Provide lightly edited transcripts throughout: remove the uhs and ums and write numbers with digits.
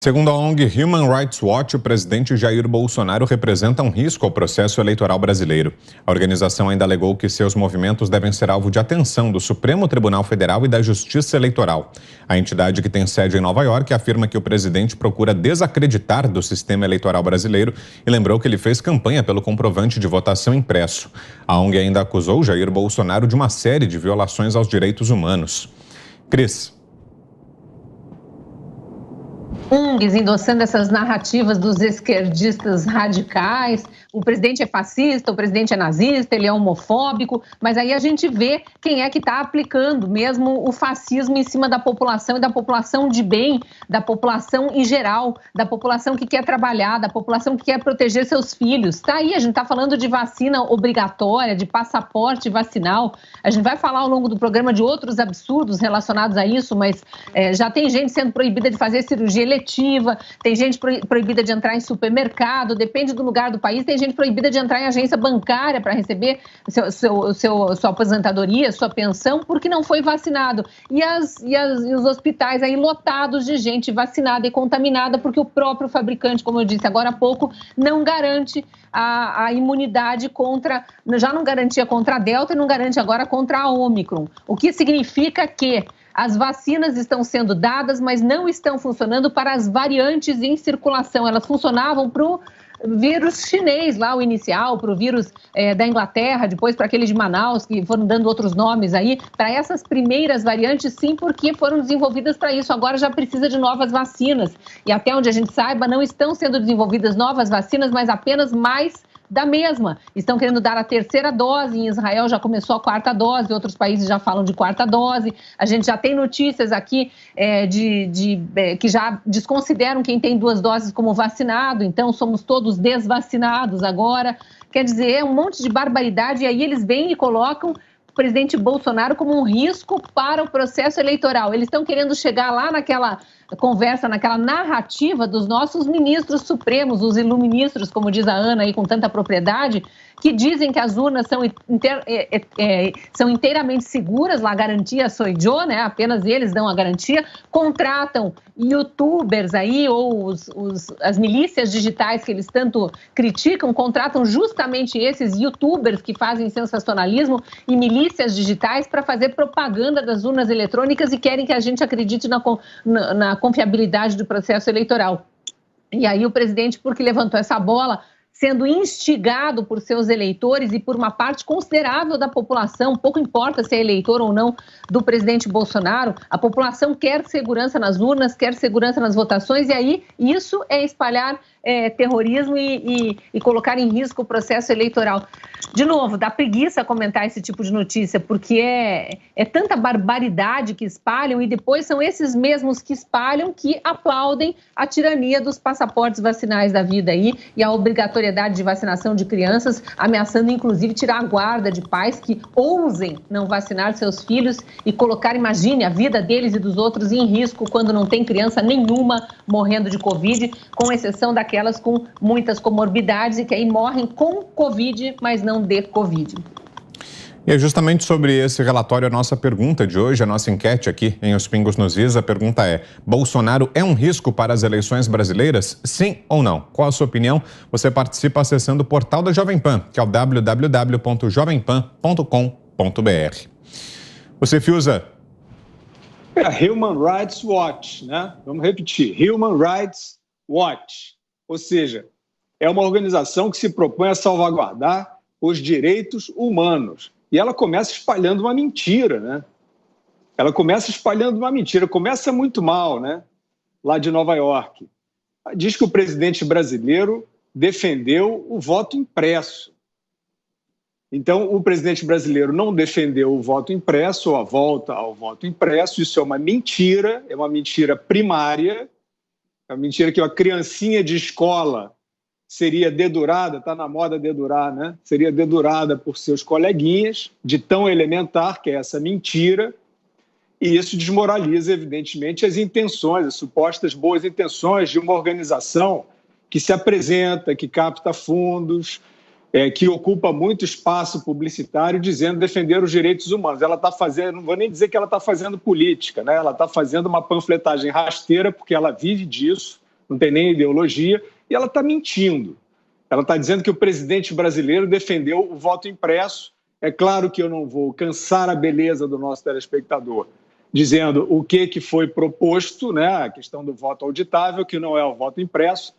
Segundo a ONG Human Rights Watch, o presidente Jair Bolsonaro representa um risco ao processo eleitoral brasileiro. A organização ainda alegou que seus movimentos devem ser alvo de atenção do Supremo Tribunal Federal e da Justiça Eleitoral. A entidade, que tem sede em Nova York, afirma que o presidente procura desacreditar do sistema eleitoral brasileiro e lembrou que ele fez campanha pelo comprovante de votação impresso. A ONG ainda acusou Jair Bolsonaro de uma série de violações aos direitos humanos. Cris. ONGs endossando essas narrativas dos esquerdistas radicais. O presidente é fascista, o presidente é nazista, ele é homofóbico, mas aí a gente vê quem é que está aplicando mesmo o fascismo em cima da população e da população de bem, da população em geral, da população que quer trabalhar, da população que quer proteger seus filhos. Está aí, a gente está falando de vacina obrigatória, de passaporte vacinal. A gente vai falar ao longo do programa de outros absurdos relacionados a isso, mas já tem gente sendo proibida de fazer cirurgia eletiva, tem gente proibida de entrar em supermercado, depende do lugar do país, tem gente proibida de entrar em agência bancária para receber sua aposentadoria, sua pensão, porque não foi vacinado. E os hospitais aí lotados de gente vacinada e contaminada, porque o próprio fabricante, como eu disse agora há pouco, não garante a imunidade contra, já não garantia contra a Delta e não garante agora contra a Ômicron. O que significa que as vacinas estão sendo dadas, mas não estão funcionando para as variantes em circulação. Elas funcionavam para o vírus chinês lá, o inicial, para o vírus da Inglaterra, depois para aquele de Manaus, que foram dando outros nomes aí. Para essas primeiras variantes, sim, porque foram desenvolvidas para isso. Agora já precisa de novas vacinas. E até onde a gente saiba, não estão sendo desenvolvidas novas vacinas, mas apenas mais da mesma. Estão querendo dar a terceira dose, em Israel já começou a quarta dose, outros países já falam de quarta dose. A gente já tem notícias aqui que já desconsideram quem tem 2 doses como vacinado, então somos todos desvacinados agora. Quer dizer, é um monte de barbaridade, e aí eles vêm e colocam o presidente Bolsonaro como um risco para o processo eleitoral. Eles estão querendo chegar lá naquela conversa, naquela narrativa dos nossos ministros supremos, os iluministros, como diz a Ana aí com tanta propriedade, que dizem que as urnas são inteiramente seguras, lá a garantia sou eu, né? Apenas eles dão a garantia, contratam youtubers aí, ou as milícias digitais que eles tanto criticam, contratam justamente esses youtubers que fazem sensacionalismo e milícias digitais para fazer propaganda das urnas eletrônicas e querem que a gente acredite na confiabilidade do processo eleitoral. E aí o presidente, porque levantou essa bola, sendo instigado por seus eleitores e por uma parte considerável da população, pouco importa se é eleitor ou não do presidente Bolsonaro, a população quer segurança nas urnas, quer segurança nas votações, e aí isso é espalhar terrorismo e colocar em risco o processo eleitoral. De novo, dá preguiça comentar esse tipo de notícia, porque é tanta barbaridade que espalham, e depois são esses mesmos que espalham que aplaudem a tirania dos passaportes vacinais da vida aí e a obrigatoriedade de vacinação de crianças, ameaçando inclusive tirar a guarda de pais que ousem não vacinar seus filhos e colocar, imagine, a vida deles e dos outros em risco quando não tem criança nenhuma morrendo de Covid, com exceção daquelas com muitas comorbidades e que aí morrem com Covid, mas não de Covid. E é justamente sobre esse relatório a nossa pergunta de hoje, a nossa enquete aqui em Os Pingos nos Is. A pergunta é: Bolsonaro é um risco para as eleições brasileiras? Sim ou não? Qual a sua opinião? Você participa acessando o portal da Jovem Pan, que é o www.jovempan.com.br. Você, Fiuza? Human Rights Watch, né? Vamos repetir, Human Rights Watch. Ou seja, é uma organização que se propõe a salvaguardar os direitos humanos. E ela começa espalhando uma mentira, né? Ela começa espalhando uma mentira. Começa muito mal, né? Lá de Nova York. Diz que o presidente brasileiro defendeu o voto impresso. Então, o presidente brasileiro não defendeu o voto impresso ou a volta ao voto impresso. Isso é uma mentira primária. É uma mentira que uma criancinha de escola seria dedurada, está na moda dedurar, né? Seria dedurada por seus coleguinhas, de tão elementar que é essa mentira, e isso desmoraliza, evidentemente, as intenções, as supostas boas intenções de uma organização que se apresenta, que capta fundos, que ocupa muito espaço publicitário, dizendo defender os direitos humanos. Ela está fazendo, não vou nem dizer que ela está fazendo política, né? Ela está fazendo uma panfletagem rasteira, porque ela vive disso, não tem nem ideologia, e ela está mentindo. Ela está dizendo que o presidente brasileiro defendeu o voto impresso. É claro que eu não vou cansar a beleza do nosso telespectador, dizendo o que foi proposto, né, a questão do voto auditável, que não é o voto impresso,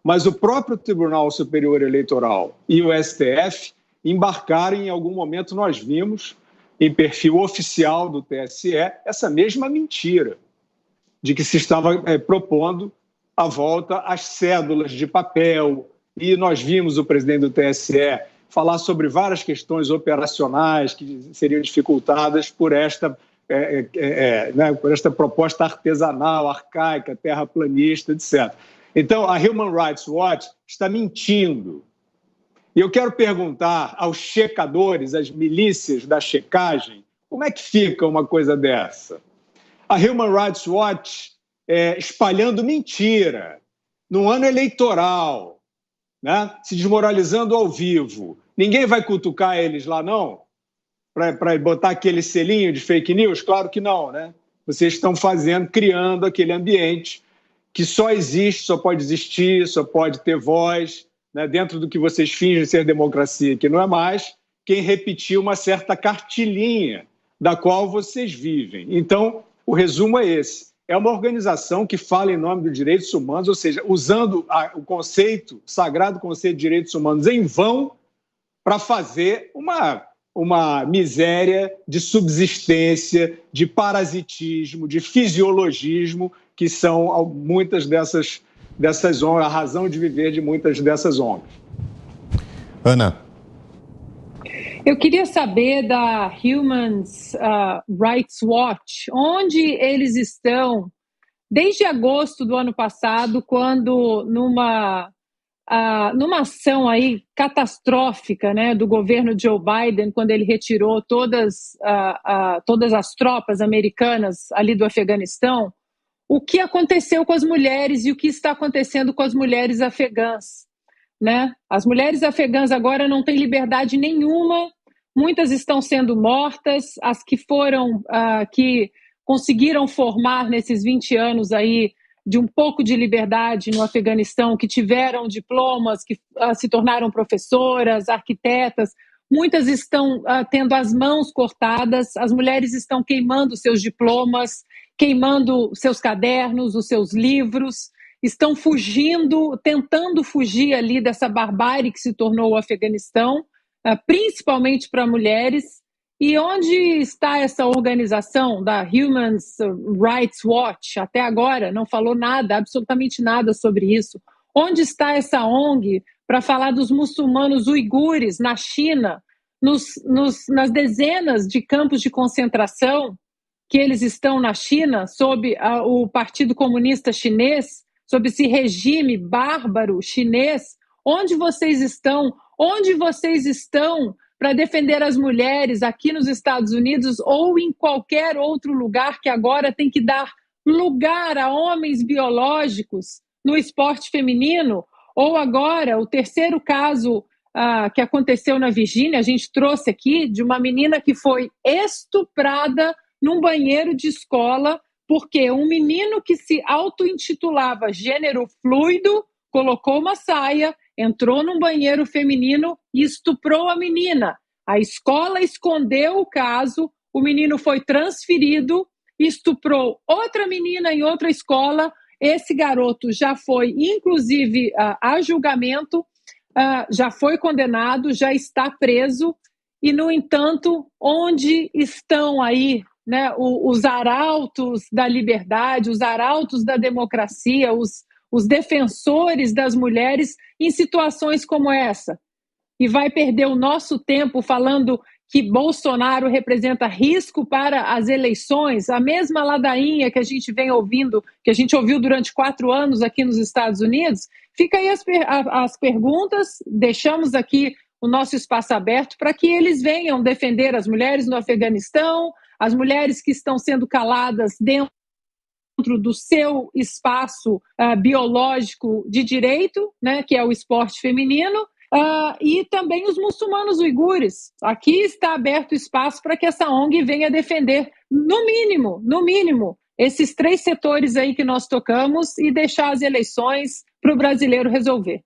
mas o próprio Tribunal Superior Eleitoral e o STF embarcaram em algum momento, nós vimos, em perfil oficial do TSE, essa mesma mentira de que se estava propondo a volta às cédulas de papel, e nós vimos o presidente do TSE falar sobre várias questões operacionais que seriam dificultadas por esta proposta artesanal, arcaica, terraplanista, etc. Então, a Human Rights Watch está mentindo. E eu quero perguntar aos checadores, às milícias da checagem, como é que fica uma coisa dessa? A Human Rights Watch espalhando mentira no ano eleitoral, né? Se desmoralizando ao vivo. Ninguém vai cutucar eles lá, não? Para botar aquele selinho de fake news? Claro que não, né? Vocês estão criando aquele ambiente que só existe, só pode existir, só pode ter voz, né, dentro do que vocês fingem ser democracia, que não é mais, quem repetiu uma certa cartilhinha da qual vocês vivem. Então, o resumo é esse. É uma organização que fala em nome dos direitos humanos, ou seja, usando o sagrado conceito de direitos humanos em vão para fazer uma miséria de subsistência, de parasitismo, de fisiologismo, que são muitas dessas ONGs, a razão de viver de muitas dessas ONGs. Ana. Eu queria saber da Human Rights Watch, onde eles estão desde agosto do ano passado, quando numa ação aí catastrófica, né, do governo Joe Biden, quando ele retirou todas as tropas americanas ali do Afeganistão, o que aconteceu com as mulheres e o que está acontecendo com as mulheres afegãs, né? As mulheres afegãs agora não têm liberdade nenhuma, muitas estão sendo mortas, as que que conseguiram formar nesses 20 anos aí de um pouco de liberdade no Afeganistão, que tiveram diplomas, que se tornaram professoras, arquitetas, muitas estão tendo as mãos cortadas, as mulheres estão queimando seus diplomas, queimando seus cadernos, os seus livros, estão fugindo, tentando fugir ali dessa barbárie que se tornou o Afeganistão, principalmente para mulheres. E onde está essa organização da Human Rights Watch? Até agora não falou nada, absolutamente nada sobre isso. Onde está essa ONG para falar dos muçulmanos uigures na China, nas dezenas de campos de concentração que eles estão na China, sob o Partido Comunista Chinês, sob esse regime bárbaro chinês? Onde vocês estão? Onde vocês estão para defender as mulheres aqui nos Estados Unidos ou em qualquer outro lugar que agora tem que dar lugar a homens biológicos no esporte feminino? Ou agora, o terceiro caso que aconteceu na Virgínia, a gente trouxe aqui, de uma menina que foi estuprada num banheiro de escola, porque um menino que se auto-intitulava gênero fluido colocou uma saia, entrou num banheiro feminino e estuprou a menina. A escola escondeu o caso, o menino foi transferido, estuprou outra menina em outra escola. Esse garoto já foi, inclusive, a julgamento, já foi condenado, já está preso. E, no entanto, onde estão aí, né, os arautos da liberdade, os arautos da democracia, os defensores das mulheres em situações como essa? E vai perder o nosso tempo falando que Bolsonaro representa risco para as eleições, a mesma ladainha que a gente vem ouvindo, que a gente ouviu durante 4 anos aqui nos Estados Unidos. Fica aí as perguntas, deixamos aqui o nosso espaço aberto para que eles venham defender as mulheres no Afeganistão, as mulheres que estão sendo caladas dentro do seu espaço biológico de direito, né, que é o esporte feminino, e também os muçulmanos uigures. Aqui está aberto espaço para que essa ONG venha defender, no mínimo, esses 3 setores aí que nós tocamos e deixar as eleições para o brasileiro resolver.